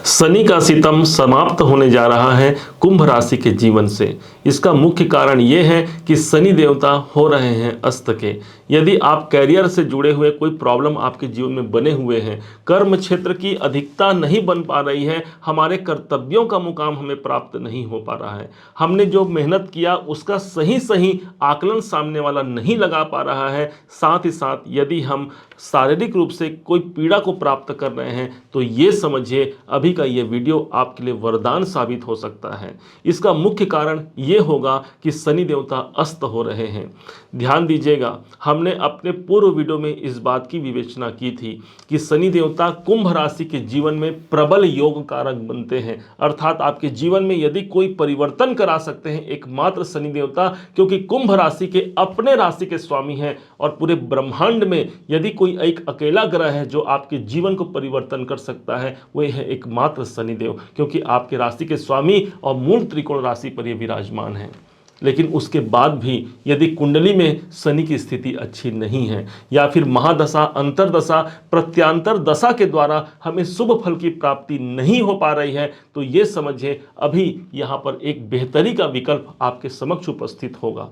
शनि का सितम समाप्त होने जा रहा है कुंभ राशि के जीवन से। इसका मुख्य कारण ये है कि शनि देवता हो रहे हैं अस्त के। यदि आप कैरियर से जुड़े हुए कोई प्रॉब्लम आपके जीवन में बने हुए हैं, कर्म क्षेत्र की अधिकता नहीं बन पा रही है, हमारे कर्तव्यों का मुकाम हमें प्राप्त नहीं हो पा रहा है, हमने जो मेहनत किया उसका सही सही आकलन सामने वाला नहीं लगा पा रहा है, साथ ही साथ यदि हम शारीरिक रूप से कोई पीड़ा को प्राप्त कर रहे हैं तो ये समझिए अभी का ये वीडियो आपके लिए वरदान साबित हो सकता है। इसका मुख्य कारण ये होगा कि शनि देवता अस्त हो रहे हैं। ध्यान दीजिएगा, हमने अपने पूर्व वीडियो में इस बात की विवेचना की थी कि शनि देवता कुंभ राशि के जीवन में प्रबल योग कारक बनते हैं, अर्थात आपके जीवन में यदि कोई परिवर्तन करा सकते हैं एकमात्र शनि देवता, क्योंकि कुंभ राशि के अपने राशि के स्वामी हैं और पूरे ब्रह्मांड में यदि कोई एक अकेला ग्रह है जो आपके जीवन को परिवर्तन कर सकता है वह है एकमात्र शनिदेव, क्योंकि आपके राशि के स्वामी और मूल त्रिकोण राशि पर ये विराजमान है। लेकिन उसके बाद भी यदि कुंडली में शनि की स्थिति अच्छी नहीं है या फिर महादशा, अंतरदशा, प्रत्यांतर दशा के द्वारा हमें शुभ फल की प्राप्ति नहीं हो पा रही है तो ये समझिए अभी यहाँ पर एक बेहतरी का विकल्प आपके समक्ष उपस्थित होगा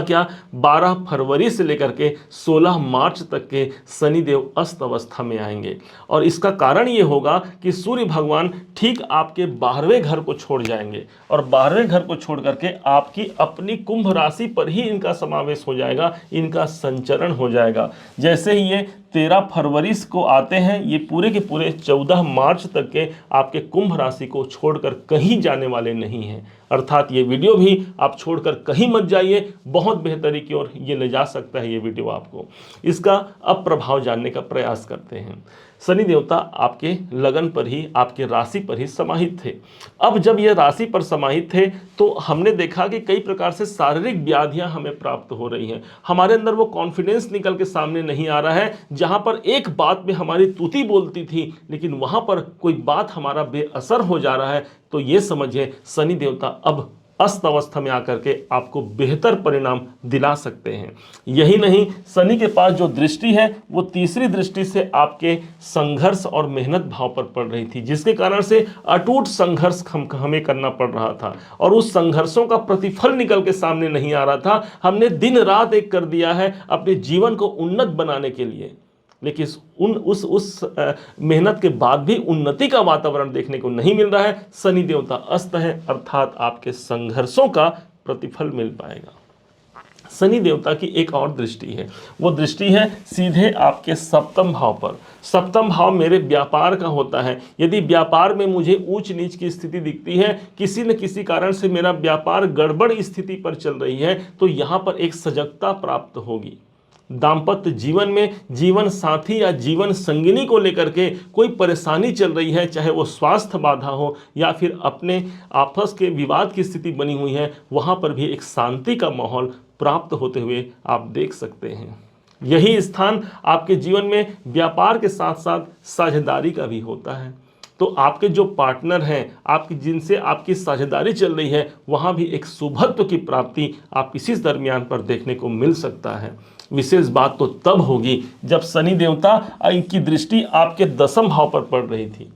क्या? 12 फरवरी से लेकर के 16 मार्च तक के शनिदेव अस्त अवस्था में आएंगे और इसका कारण ये होगा कि सूर्य भगवान ठीक आपके 12वें घर को छोड़ जाएंगे और 12वें घर को छोड़ करके आपकी अपनी कुंभ राशि पर ही इनका समावेश हो जाएगा, इनका संचरण हो जाएगा। जैसे ही ये 13 फरवरी को आते हैं, ये पूरे के पूरे 14 मार्च तक के आपके कुंभ राशि को छोड़कर कहीं जाने वाले नहीं हैं। अर्थात ये वीडियो भी आप छोड़कर कहीं मत जाइए, बहुत बेहतरी की ओर ये ले जा सकता है ये वीडियो आपको। इसका अब प्रभाव जानने का प्रयास करते हैं। शनि देवता आपके लगन पर ही, आपके राशि पर ही समाहित थे। अब जब ये राशि पर समाहित थे तो हमने देखा कि कई प्रकार से शारीरिक व्याधियां हमें प्राप्त हो रही हैं। हमारे अंदर वो कॉन्फिडेंस निकल के सामने नहीं आ रहा है, जहां पर एक बात में हमारी तूती बोलती थी लेकिन वहां पर कोई बात हमारा बेअसर हो जा रहा है। तो ये समझिए शनि देवता अब अस्त अवस्था में आकर के आपको बेहतर परिणाम दिला सकते हैं। यही नहीं, शनि के पास जो दृष्टि है वो तीसरी दृष्टि से आपके संघर्ष और मेहनत भाव पर पड़ रही थी, जिसके कारण से अटूट संघर्ष हमें करना पड़ रहा था और उस संघर्षों का प्रतिफल निकल के सामने नहीं आ रहा था। हमने दिन रात एक कर दिया है अपने जीवन को उन्नत बनाने के लिए, लेकिन उस मेहनत के बाद भी उन्नति का वातावरण देखने को नहीं मिल रहा है। शनि देवता अस्त है, अर्थात आपके संघर्षों का प्रतिफल मिल पाएगा। शनि देवता की एक और दृष्टि है, वो दृष्टि है सीधे आपके सप्तम भाव पर। सप्तम भाव मेरे व्यापार का होता है। यदि व्यापार में मुझे ऊंच नीच की स्थिति दिखती है, किसी न किसी कारण से मेरा व्यापार गड़बड़ स्थिति पर चल रही है, तो यहाँ पर एक सजगता प्राप्त होगी। दाम्पत्य जीवन में जीवन साथी या जीवन संगिनी को लेकर के कोई परेशानी चल रही है, चाहे वो स्वास्थ्य बाधा हो या फिर अपने आपस के विवाद की स्थिति बनी हुई है, वहाँ पर भी एक शांति का माहौल प्राप्त होते हुए आप देख सकते हैं। यही स्थान आपके जीवन में व्यापार के साथ साथ साझेदारी का भी होता है। तो आपके जो पार्टनर हैं, आपकी जिनसे आपकी साझेदारी चल रही है, वहाँ भी एक शुभत्व की प्राप्ति आप इसी दरमियान पर देखने को मिल सकता है। विशेष बात तो तब होगी जब शनि देवता की दृष्टि आपके 10वें भाव पर पड़ रही थी,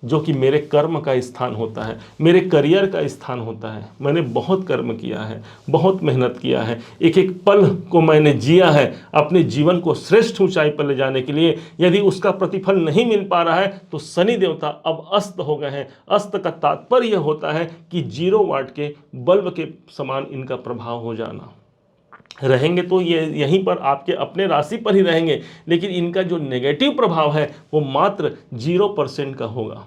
जो कि मेरे कर्म का स्थान होता है, मेरे करियर का स्थान होता है। मैंने बहुत कर्म किया है, बहुत मेहनत किया है, एक एक पल को मैंने जिया है अपने जीवन को श्रेष्ठ ऊंचाई पर ले जाने के लिए। यदि उसका प्रतिफल नहीं मिल पा रहा है तो शनि देवता अब अस्त हो गए हैं। अस्त का तात्पर्य होता है कि 0 वाट के बल्ब के समान इनका प्रभाव हो जाना। रहेंगे तो ये यहीं पर आपके अपने राशि पर ही रहेंगे, लेकिन इनका जो नेगेटिव प्रभाव है वो मात्र 0% का होगा।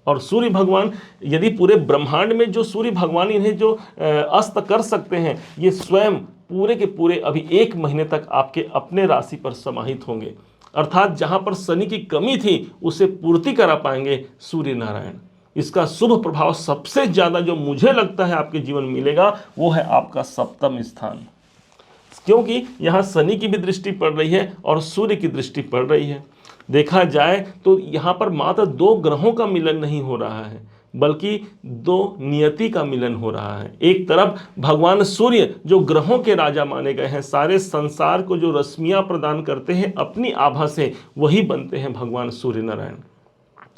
और सूर्य भगवान, यदि पूरे ब्रह्मांड में जो सूर्य भगवान इन्हें जो अस्त कर सकते हैं, ये स्वयं पूरे के पूरे अभी 1 महीने तक आपके अपने राशि पर समाहित होंगे। अर्थात जहां पर शनि की कमी थी उसे पूर्ति करा पाएंगे सूर्य नारायण। इसका शुभ प्रभाव सबसे ज़्यादा जो मुझे लगता है आपके जीवन में मिलेगा वो है आपका 7वां स्थान, क्योंकि यहाँ शनि की भी दृष्टि पड़ रही है और सूर्य की दृष्टि पड़ रही है। देखा जाए तो यहाँ पर मात्र 2 ग्रहों का मिलन नहीं हो रहा है, बल्कि 2 नियति का मिलन हो रहा है। एक तरफ भगवान सूर्य जो ग्रहों के राजा माने गए हैं, सारे संसार को जो रश्मियाँ प्रदान करते हैं अपनी आभा से, वही बनते हैं भगवान सूर्य नारायण।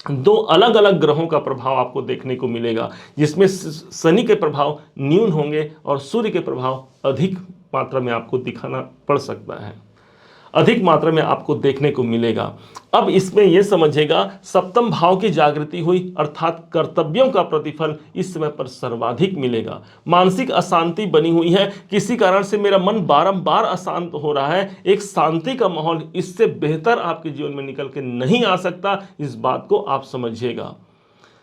दो अलग अलग ग्रहों का प्रभाव आपको देखने को मिलेगा, जिसमें शनि के प्रभाव न्यून होंगे और सूर्य के प्रभाव अधिक मात्रा में आपको दिखाना पड़ सकता है, अधिक मात्रा में आपको देखने को मिलेगा। अब इसमें यह समझिएगा, सप्तम भाव की जागृति हुई अर्थात कर्तव्यों का प्रतिफल इस समय पर सर्वाधिक मिलेगा। मानसिक अशांति बनी हुई है, किसी कारण से मेरा मन बारंबार अशांत हो रहा है, एक शांति का माहौल इससे बेहतर आपके जीवन में निकल के नहीं आ सकता, इस बात को आप समझिएगा।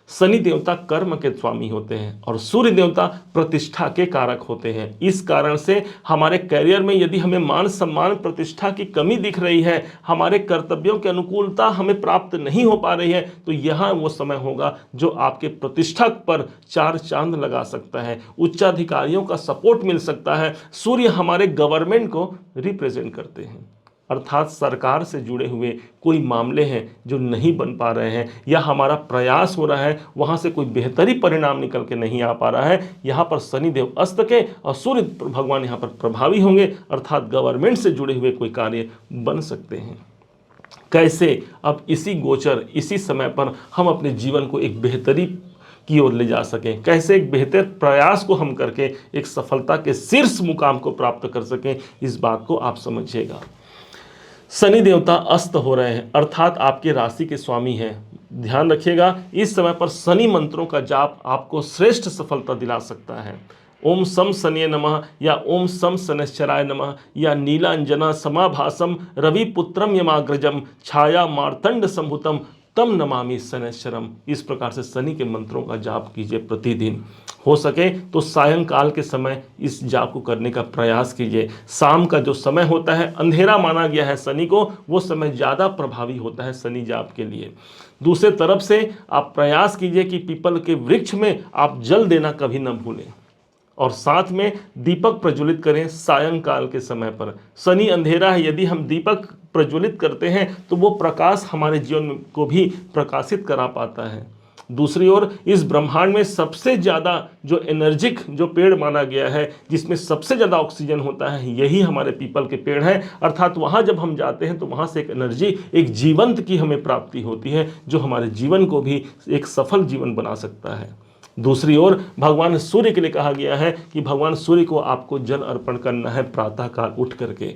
शनि देवता कर्म के स्वामी होते हैं और सूर्य देवता प्रतिष्ठा के कारक होते हैं। इस कारण से हमारे करियर में यदि हमें मान सम्मान प्रतिष्ठा की कमी दिख रही है, हमारे कर्तव्यों की अनुकूलता हमें प्राप्त नहीं हो पा रही है, तो यहाँ वो समय होगा जो आपके प्रतिष्ठा पर चार चांद लगा सकता है, उच्चाधिकारियों का सपोर्ट मिल सकता है। सूर्य हमारे गवर्नमेंट को रिप्रेजेंट करते हैं, अर्थात सरकार से जुड़े हुए कोई मामले हैं जो नहीं बन पा रहे हैं या हमारा प्रयास हो रहा है वहाँ से कोई बेहतरी परिणाम निकल के नहीं आ पा रहा है, यहाँ पर शनिदेव अस्त के और सूर्य भगवान यहाँ पर प्रभावी होंगे, अर्थात गवर्नमेंट से जुड़े हुए कोई कार्य बन सकते हैं। कैसे? अब इसी गोचर इसी समय पर हम अपने जीवन को एक बेहतरी की ओर ले जा सकें, कैसे एक बेहतर प्रयास को हम करके एक सफलता के शीर्ष मुकाम को प्राप्त कर सकें, इस बात को आप समझिएगा। शनि देवता अस्त हो रहे हैं अर्थात आपके राशि के स्वामी हैं। ध्यान रखिएगा, इस समय पर शनि मंत्रों का जाप आपको श्रेष्ठ सफलता दिला सकता है। ओम सम शनिये नमः या ओम सम शनैश्चराय नमः या नीलांजना समाभासम रविपुत्रम यमाग्रजम छाया मार्तंड संभुतम तम नमामि शनैश्चरम। इस प्रकार से शनि के मंत्रों का जाप कीजिए प्रतिदिन। हो सके तो सायंकाल के समय इस जाप को करने का प्रयास कीजिए। शाम का जो समय होता है, अंधेरा माना गया है शनि को, वो समय ज़्यादा प्रभावी होता है शनि जाप के लिए। दूसरे तरफ से आप प्रयास कीजिए कि पीपल के वृक्ष में आप जल देना कभी न भूलें और साथ में दीपक प्रज्वलित करें सायंकाल के समय पर। शनि अंधेरा है, यदि हम दीपक प्रज्वलित करते हैं तो वो प्रकाश हमारे जीवन को भी प्रकाशित करा पाता है। दूसरी ओर इस ब्रह्मांड में सबसे ज़्यादा जो एनर्जिक जो पेड़ माना गया है, जिसमें सबसे ज़्यादा ऑक्सीजन होता है, यही हमारे पीपल के पेड़ हैं। अर्थात वहाँ जब हम जाते हैं तो वहाँ से एक एनर्जी, एक जीवंत की हमें प्राप्ति होती है, जो हमारे जीवन को भी एक सफल जीवन बना सकता है। दूसरी ओर भगवान सूर्य के लिए कहा गया है कि भगवान सूर्य को आपको जल अर्पण करना है प्रातःकाल उठ करके,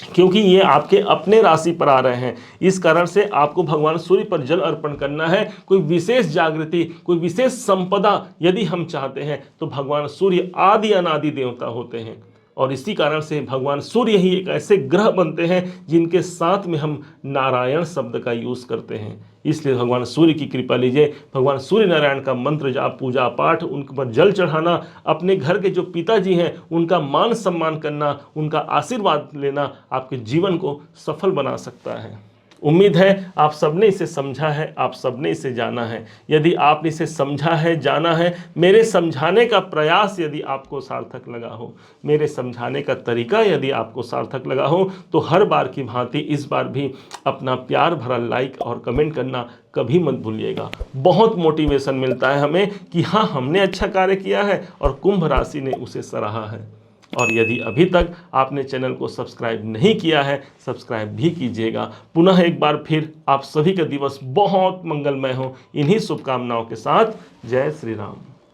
क्योंकि ये आपके अपने राशि पर आ रहे हैं। इस कारण से आपको भगवान सूर्य पर जल अर्पण करना है। कोई विशेष जागृति, कोई विशेष संपदा यदि हम चाहते हैं तो भगवान सूर्य आदि अनादि देवता होते हैं और इसी कारण से भगवान सूर्य ही एक ऐसे ग्रह बनते हैं जिनके साथ में हम नारायण शब्द का यूज़ करते हैं। इसलिए भगवान सूर्य की कृपा लीजिए। भगवान सूर्य नारायण का मंत्र जाप, पूजा पाठ, उन पर जल चढ़ाना, अपने घर के जो पिताजी हैं उनका मान सम्मान करना, उनका आशीर्वाद लेना आपके जीवन को सफल बना सकता है। उम्मीद है आप सबने इसे समझा है, आप सबने इसे जाना है। यदि आपने इसे समझा है, जाना है, मेरे समझाने का प्रयास यदि आपको सार्थक लगा हो, मेरे समझाने का तरीका यदि आपको सार्थक लगा हो, तो हर बार की भांति इस बार भी अपना प्यार भरा लाइक और कमेंट करना कभी मत भूलिएगा। बहुत मोटिवेशन मिलता है हमें कि हाँ, हमने अच्छा कार्य किया है और कुंभ राशि ने उसे सराहा है। और यदि अभी तक आपने चैनल को सब्सक्राइब नहीं किया है, सब्सक्राइब भी कीजिएगा। पुनः एक बार फिर आप सभी का दिवस बहुत मंगलमय हो, इन्हीं शुभकामनाओं के साथ जय श्री राम।